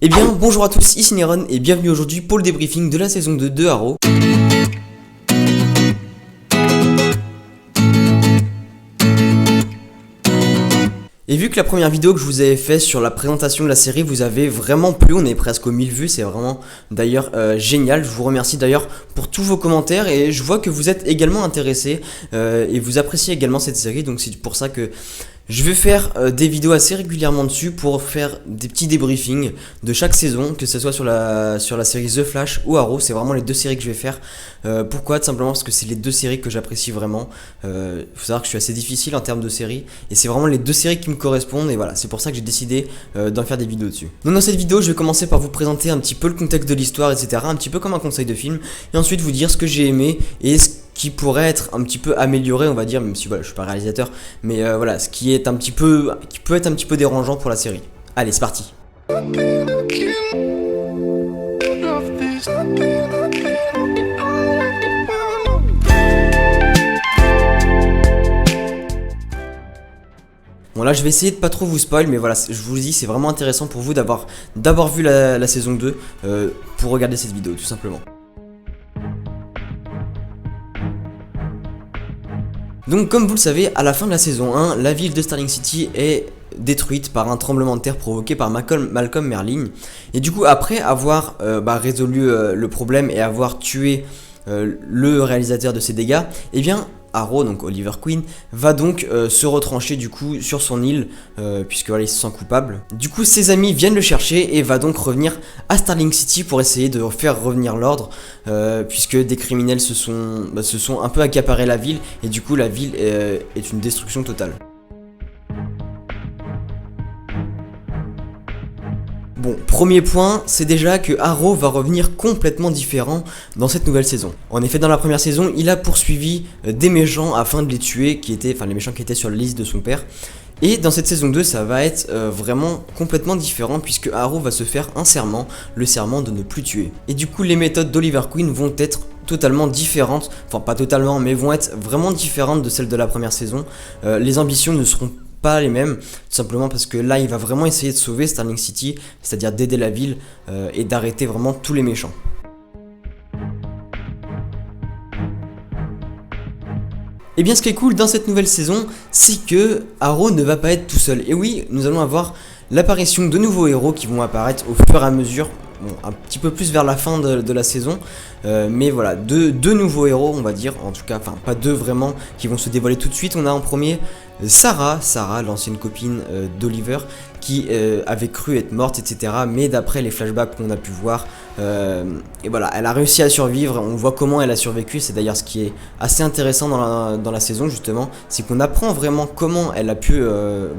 Eh bien, bonjour à tous, ici Neron et bienvenue aujourd'hui pour le débriefing de la saison 2 de Arrow. Et vu que la première vidéo que je vous avais fait sur la présentation de la série vous avait vraiment plu, on est presque aux 1000 vues, c'est vraiment d'ailleurs génial. Je vous remercie d'ailleurs pour tous vos commentaires et je vois que vous êtes également intéressés et vous appréciez également cette série, donc c'est pour ça que je vais faire des vidéos assez régulièrement dessus pour faire des petits débriefings de chaque saison, que ce soit sur la série The Flash ou Arrow. C'est vraiment les deux séries que je vais faire. Pourquoi? Tout simplement parce que c'est les deux séries que j'apprécie vraiment. Faut savoir que je suis assez difficile en termes de séries et c'est vraiment les deux séries qui me correspondent et voilà, c'est pour ça que j'ai décidé d'en faire des vidéos dessus. Donc dans cette vidéo, je vais commencer par vous présenter un petit peu le contexte de l'histoire, etc. Un petit peu comme un conseil de film et ensuite vous dire ce que j'ai aimé et ce qui pourrait être un petit peu amélioré, on va dire, même si voilà, je suis pas réalisateur, mais voilà, ce qui est un petit peu, qui peut être un petit peu dérangeant pour la série. Allez, c'est parti. Bon là je vais essayer de pas trop vous spoil, mais voilà, je vous dis, c'est vraiment intéressant pour vous d'avoir vu la saison 2 pour regarder cette vidéo tout simplement. Donc comme vous le savez, à la fin de la saison 1, la ville de Starling City est détruite par un tremblement de terre provoqué par Malcolm Merlyn. Et du coup, après avoir résolu le problème et avoir tué le réalisateur de ces dégâts, eh bien Arrow, donc Oliver Queen, va donc se retrancher du coup sur son île puisque voilà, il se sent coupable. Du coup ses amis viennent le chercher et va donc revenir à Starling City pour essayer de faire revenir l'ordre puisque des criminels se sont un peu accaparés la ville et du coup la ville est une destruction totale. Bon, premier point, c'est déjà que Arrow va revenir complètement différent dans cette nouvelle saison. En effet, dans la première saison, il a poursuivi des méchants afin de les tuer, les méchants qui étaient sur la liste de son père. Et dans cette saison 2, ça va être vraiment complètement différent puisque Arrow va se faire un serment, le serment de ne plus tuer. Et du coup, les méthodes d'Oliver Queen vont être totalement différentes, enfin pas totalement, mais vont être vraiment différentes de celles de la première saison. Les ambitions ne seront pas les mêmes, tout simplement parce que là il va vraiment essayer de sauver Starling City, c'est-à-dire d'aider la ville et d'arrêter vraiment tous les méchants. Et bien ce qui est cool dans cette nouvelle saison, c'est que Arrow ne va pas être tout seul. Et oui, nous allons avoir l'apparition de nouveaux héros qui vont apparaître au fur et à mesure. Bon, un petit peu plus vers la fin de la saison, mais voilà, deux nouveaux héros on va dire, en tout cas, enfin pas deux vraiment, qui vont se dévoiler tout de suite. On a en premier Sarah, l'ancienne copine d'Oliver, qui avait cru être morte, etc. Mais d'après les flashbacks qu'on a pu voir, et voilà, elle a réussi à survivre, on voit comment elle a survécu, c'est d'ailleurs ce qui est assez intéressant dans la saison justement, c'est qu'on apprend vraiment comment elle a pu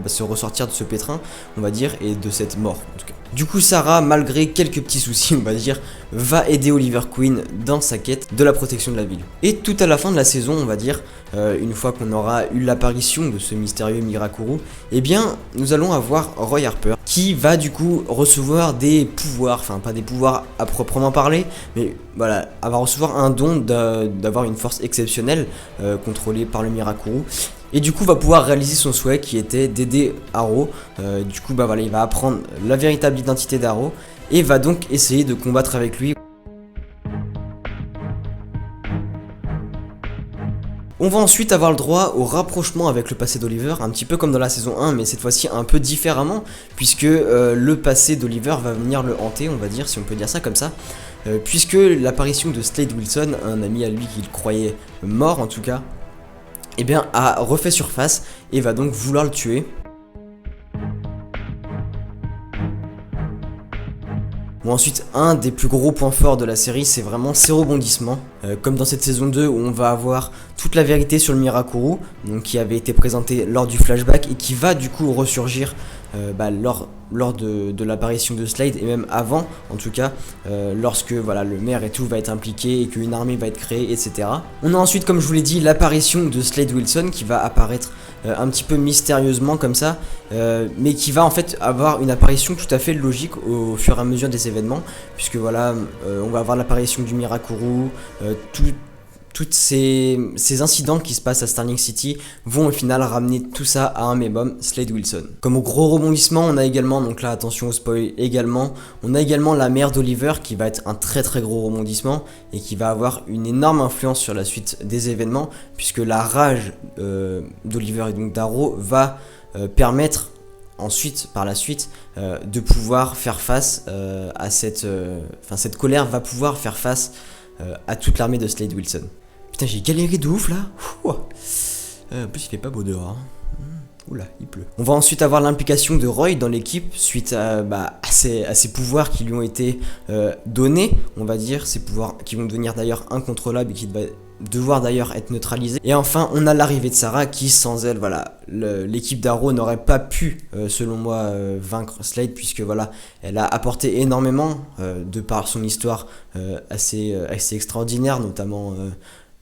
se ressortir de ce pétrin, on va dire, et de cette mort en tout cas. Du coup Sarah, malgré quelques petits soucis on va dire, va aider Oliver Queen dans sa quête de la protection de la ville. Et tout à la fin de la saison on va dire, une fois qu'on aura eu l'apparition de ce mystérieux Mirakuru, eh bien nous allons avoir Roy Harper qui va du coup recevoir des pouvoirs, enfin pas des pouvoirs à proprement parler, mais voilà, elle va recevoir un don d'avoir une force exceptionnelle contrôlée par le Mirakuru. Et du coup va pouvoir réaliser son souhait qui était d'aider Arrow. Du coup voilà, il va apprendre la véritable identité d'Arrow et va donc essayer de combattre avec lui. On va ensuite avoir le droit au rapprochement avec le passé d'Oliver, un petit peu comme dans la saison 1, mais cette fois-ci un peu différemment, puisque le passé d'Oliver va venir le hanter, on va dire, si on peut dire ça comme ça, puisque l'apparition de Slade Wilson, un ami à lui qu'il croyait mort en tout cas, eh bien, a refait surface et va donc vouloir le tuer. Bon, ensuite, un des plus gros points forts de la série, c'est vraiment ses rebondissements. Comme dans cette saison 2 où on va avoir toute la vérité sur le Mirakuru, donc qui avait été présenté lors du flashback et qui va du coup ressurgir lors de l'apparition de Slade et même avant en tout cas, lorsque voilà, le maire et tout va être impliqué et qu'une armée va être créée, etc. On a ensuite, comme je vous l'ai dit, l'apparition de Slade Wilson qui va apparaître un petit peu mystérieusement comme ça, mais qui va en fait avoir une apparition tout à fait logique au fur et à mesure des événements, puisque voilà, on va avoir l'apparition du Mirakuru, toutes ces incidents qui se passent à Starling City vont au final ramener tout ça à un minimum, Slade Wilson. Comme au gros rebondissement, on a également, donc là attention au spoil également, on a également la mère d'Oliver qui va être un très très gros rebondissement et qui va avoir une énorme influence sur la suite des événements, puisque la rage d'Oliver et donc d'Arrow va permettre ensuite, par la suite, de pouvoir faire face à cette colère va pouvoir faire face à toute l'armée de Slade Wilson. Putain, j'ai galéré de ouf là. En plus, il fait pas beau dehors. Oula, il pleut. On va ensuite avoir l'implication de Roy dans l'équipe suite à ces pouvoirs qui lui ont été donnés, on va dire, ces pouvoirs qui vont devenir d'ailleurs incontrôlables et qui va devoir d'ailleurs être neutralisés. Et enfin, on a l'arrivée de Sarah qui, sans elle, voilà, l'équipe d'Arrow n'aurait pas pu, selon moi, vaincre Slade, puisque voilà, elle a apporté énormément de par son histoire assez extraordinaire, notamment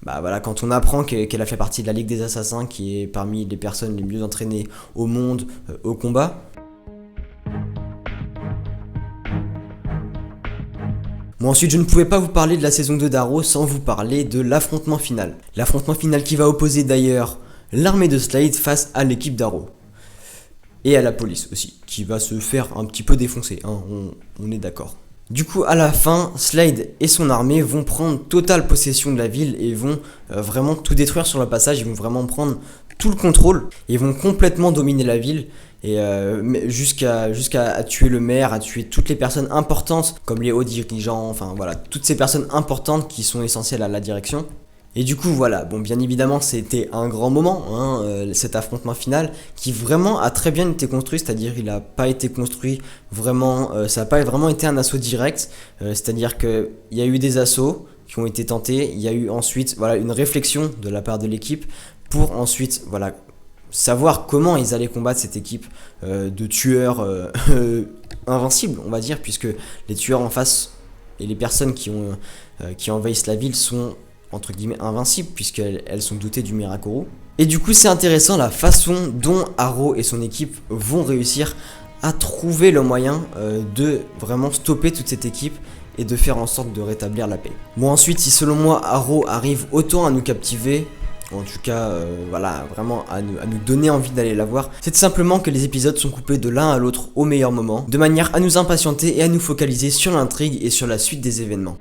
voilà, quand on apprend qu'elle a fait partie de la Ligue des Assassins, qui est parmi les personnes les mieux entraînées au monde au combat. Bon, ensuite, je ne pouvais pas vous parler de la saison 2 d'Arrow sans vous parler de l'affrontement final. L'affrontement final qui va opposer d'ailleurs l'armée de Slade face à l'équipe d'Arrow. Et à la police aussi, qui va se faire un petit peu défoncer, hein, on est d'accord. Du coup, à la fin, Slade et son armée vont prendre totale possession de la ville et vont vraiment tout détruire sur le passage. Ils vont vraiment prendre tout le contrôle. Ils vont complètement dominer la ville et jusqu'à tuer le maire, à tuer toutes les personnes importantes comme les hauts dirigeants, enfin voilà, toutes ces personnes importantes qui sont essentielles à la direction. Et du coup voilà, bon bien évidemment c'était un grand moment, hein, cet affrontement final qui vraiment a très bien été construit, c'est-à-dire il n'a pas été construit vraiment, ça n'a pas vraiment été un assaut direct, c'est-à-dire qu'il y a eu des assauts qui ont été tentés, il y a eu ensuite voilà, une réflexion de la part de l'équipe pour ensuite voilà, savoir comment ils allaient combattre cette équipe de tueurs invincibles on va dire, puisque les tueurs en face et les personnes qui envahissent la ville sont entre guillemets invincibles puisqu'elles sont dotées du Mirakuru. Et du coup c'est intéressant la façon dont Arrow et son équipe vont réussir à trouver le moyen de vraiment stopper toute cette équipe et de faire en sorte de rétablir la paix. Bon ensuite si selon moi Arrow arrive autant à nous captiver, en tout cas voilà vraiment à nous donner envie d'aller la voir, c'est simplement que les épisodes sont coupés de l'un à l'autre au meilleur moment, de manière à nous impatienter et à nous focaliser sur l'intrigue et sur la suite des événements.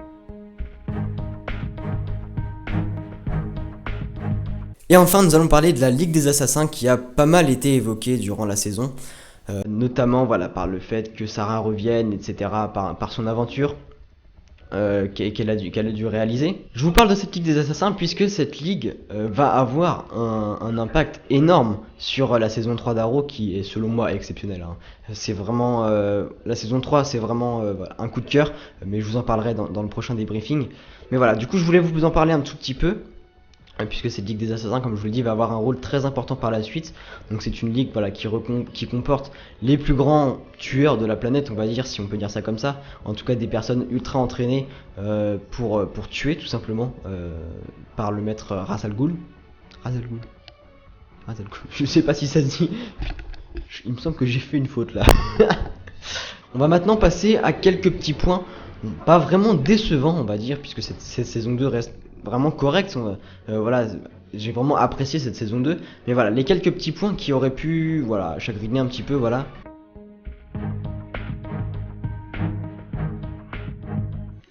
Et enfin, nous allons parler de la Ligue des Assassins qui a pas mal été évoquée durant la saison, notamment voilà, par le fait que Sarah revienne, etc., par son aventure qu'elle a dû réaliser. Je vous parle de cette Ligue des Assassins puisque cette Ligue va avoir un impact énorme sur la saison 3 d'Arrow qui est selon moi exceptionnelle. Hein. C'est vraiment, la saison 3 c'est vraiment un coup de cœur, mais je vous en parlerai dans le prochain débriefing. Mais voilà, du coup je voulais vous en parler un tout petit peu. Puisque cette Ligue des Assassins, comme je vous le dis, va avoir un rôle très important par la suite. Donc c'est une ligue voilà, qui comporte les plus grands tueurs de la planète, on va dire, si on peut dire ça comme ça. En tout cas des personnes ultra entraînées pour tuer tout simplement par le maître Ra's al Ghul. Je sais pas si ça se dit. Il me semble que j'ai fait une faute là. On va maintenant passer à quelques petits points, pas vraiment décevants on va dire, puisque cette saison 2 reste vraiment correct, voilà, j'ai vraiment apprécié cette saison 2, mais voilà, les quelques petits points qui auraient pu, voilà, chagriner un petit peu, voilà.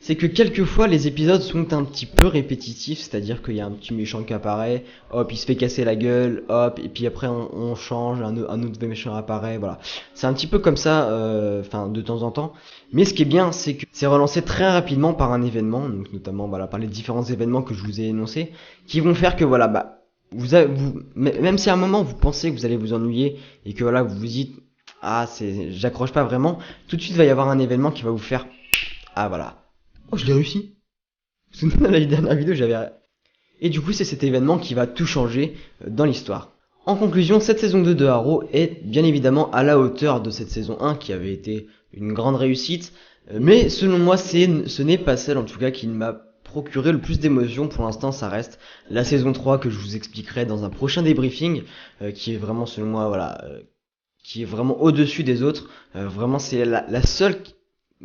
C'est que quelquefois les épisodes sont un petit peu répétitifs, c'est-à-dire qu'il y a un petit méchant qui apparaît, hop, il se fait casser la gueule, hop, et puis après on change, un autre méchant apparaît, voilà. C'est un petit peu comme ça, de temps en temps. Mais ce qui est bien, c'est que c'est relancé très rapidement par un événement, donc notamment voilà, par les différents événements que je vous ai énoncés, qui vont faire que voilà, même si à un moment vous pensez que vous allez vous ennuyer et que voilà, vous vous dites j'accroche pas vraiment, tout de suite il va y avoir un événement qui va vous faire voilà. Oh, je l'ai réussi. Dans la dernière vidéo, Et du coup, c'est cet événement qui va tout changer dans l'histoire. En conclusion, cette saison 2 de Arrow est bien évidemment à la hauteur de cette saison 1 qui avait été une grande réussite. Mais selon moi, ce n'est pas celle en tout cas qui m'a procuré le plus d'émotions. Pour l'instant, ça reste la saison 3 que je vous expliquerai dans un prochain débriefing, qui est vraiment selon moi, voilà, qui est vraiment au-dessus des autres. Vraiment, c'est la seule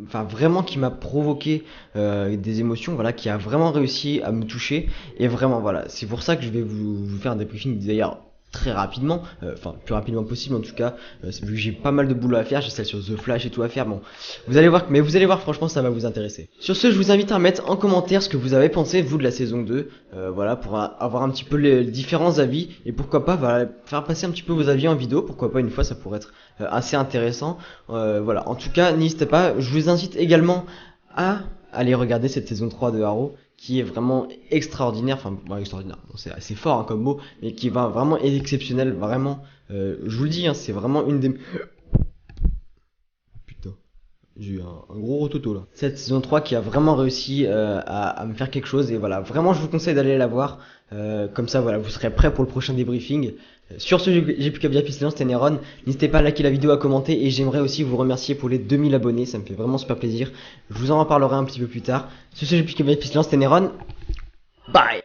enfin vraiment qui m'a provoqué des émotions, voilà, qui a vraiment réussi à me toucher. Et vraiment, voilà, c'est pour ça que je vais vous faire un débriefing d'ailleurs très rapidement, enfin plus rapidement possible en tout cas, c'est vu que j'ai pas mal de boulot à faire, j'ai celle sur The Flash et tout à faire, bon, vous allez voir, mais vous allez voir, franchement ça va vous intéresser. Sur ce, je vous invite à mettre en commentaire ce que vous avez pensé vous de la saison 2, voilà, pour avoir un petit peu les différents avis, et pourquoi pas, voilà, faire passer un petit peu vos avis en vidéo, pourquoi pas une fois, ça pourrait être assez intéressant, voilà, en tout cas, n'hésitez pas, je vous incite également à aller regarder cette saison 3 de Arrow, qui est vraiment extraordinaire, enfin bon, extraordinaire, bon, c'est assez fort hein, comme mot, mais qui va vraiment exceptionnel, vraiment, je vous le dis, hein, c'est vraiment une des... Putain, j'ai eu un gros rototo là. Cette saison 3 qui a vraiment réussi à me faire quelque chose, et voilà, vraiment je vous conseille d'aller la voir, comme ça voilà, vous serez prêt pour le prochain débriefing. Sur ce, j'ai plus qu'à dire, Piscilance, c'était Néron. N'hésitez pas à liker la vidéo, à commenter, et j'aimerais aussi vous remercier pour les 2000 abonnés, ça me fait vraiment super plaisir. Je vous en reparlerai un petit peu plus tard. Sur ce, j'ai plus qu'à dire, Piscilance, c'était Néron. Bye.